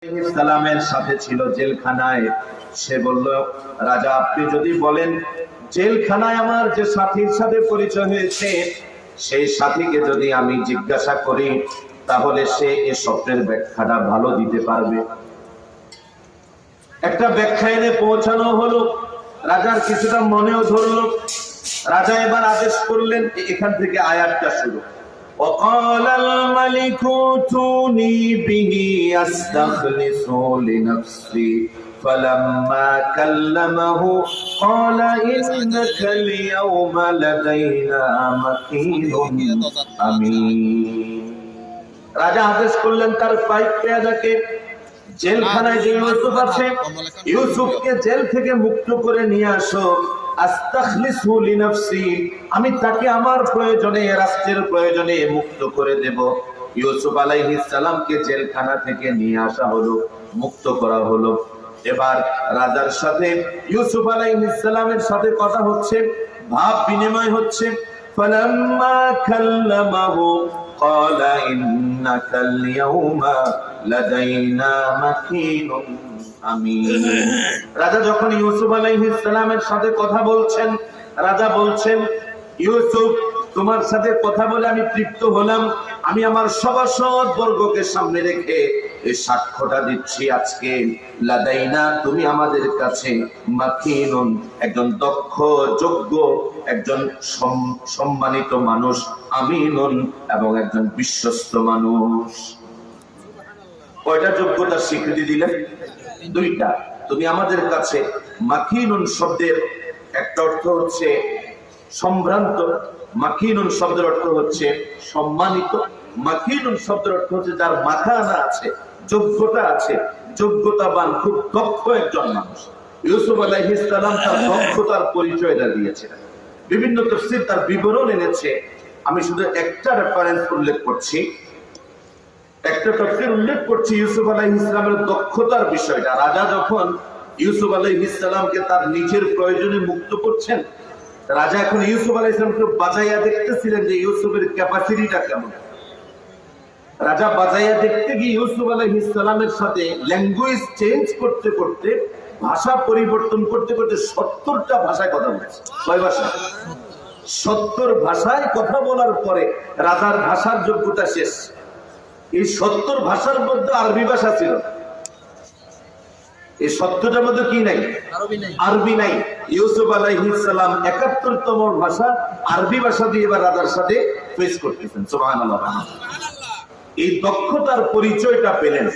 সালামের সাথে ছিল জেলখানায়। সে বলল, রাজা আপনি যদি বলেন জেলখানায় আমার যে সাথীর সাথে পরিচয় হয়েছে সেই সাথীকে যদি আমি জিজ্ঞাসা করি তাহলে সে এই স্বপ্নের ব্যাখ্যাটা ভালো দিতে পারবে। একটা ব্যাখ্যা এনে পৌঁছানো হলো, রাজার কিছুটা মনেও ধরলো। রাজা এবার আদেশ করলেন, এখান থেকে আয়াতটা শুরু। وقال الملك ائتوني به استخلصه لنفسي فلما كلمه قال إنك اليوم لدينا مكين أمين। রাজা আদেশ করলেন তার পাইক পেয়াদাকে জেলখানায় যে ইউসুফ আছে ইউসুফকে জেল থেকে মুক্ত করে নিয়ে আসো। আস্তাখলিসু লিনাফসি, আমি তাকে আমার প্রয়োজনে রাষ্ট্রের প্রয়োজনে মুক্ত করে দেব। ইউসুফ আলাইহিস সালামকে জেলখানা থেকে নিয়ে আসা হলো, মুক্ত করা হলো। এবার রাজার সাথে ইউসুফ আলাইহিস সালামের সাথে কথা হচ্ছে, ভাব বিনিময় হচ্ছে। ফালাম্মা কাল্লামাহু ক্বালা ইন্নাকাল ইয়াউমা লাদাইনা মাকিনুন আমিন। রাজা যখন ইউসুফ আলাইহিস সালামের সাথে কথা বলছেন, রাজা বলছেন, ইউসুফ তোমার সাথে কথা বলে আমি তৃপ্ত হলাম। আমি আমার সভাসদ বর্গকে সামনে রেখে এই সাক্ষ্যটা দিচ্ছি আজকে, লাদাইনা তুমি আমাদের কাছে মাকিনুন একজন দক্ষ যোগ্য একজন সম্মানিত মানুষ, আমিনুন এবং একজন বিশ্বস্ত মানুষ। কয়টা যোগ্যতার স্বীকৃতি দিলেন? দুইটা। তুমি আমাদের কাছে মাকিনুন শব্দের একটা অর্থ হচ্ছে সম্ভ্রান্ত, মাকিনুন শব্দের অর্থ হচ্ছে সম্মানিত, মাকিনুন শব্দের অর্থ হচ্ছে যার মাথা আনা আছে, যোগ্যতা আছে, যোগ্যতাবান, খুব দক্ষ একজন মানুষ। ইউসুফ আলাইহিস সালাম তার দক্ষতার পরিচয়টা দিয়েছেন। বিভিন্ন তাফসীর তার বিবরণ এনেছে। আমি শুধু একটা রেফারেন্স উল্লেখ করছি, একটা তাফসীর উল্লেখ করছি ইউসুফ আলাইহিস সালামের দক্ষতার বিষয়টা। রাজা যখন ইউসুফ আলাইহিস সালামকে তার নিজের প্রয়োজনে মুক্ত করছেন, রাজা এখন ইউসুফ আলাইহিস সালামকে বাজাইয়া দেখতেছিলেন যে ইউসুফের ক্যাপাসিটিটা কেমন। রাজা বাজাইয়া দেখতে গিয়ে ইউসুফ আলাইহিস সালামের সাথে ল্যাঙ্গুয়েজ চেঞ্জ করতে করতে, ভাষা পরিবর্তন করতে করতে 70টা ভাষায় কথা বলেছে। কয় ভাষা? 70 ভাষায় কথা বলার পরে রাজার ভাষার যোগ্যতা শেষ। এই 70 ভাষার মধ্যে আরবি ভাষা ছিল, এই 70টার মধ্যে কি নাই? আরবি নাই। ইউসুফ আলাইহিস সালাম 71তম ভাষা আরবি ভাষা দিয়ে এবার রাজার সাথে ফেস করতেছেন। সুবহানাল্লাহ। এই দক্ষতার পরিচয়টা পেলেন।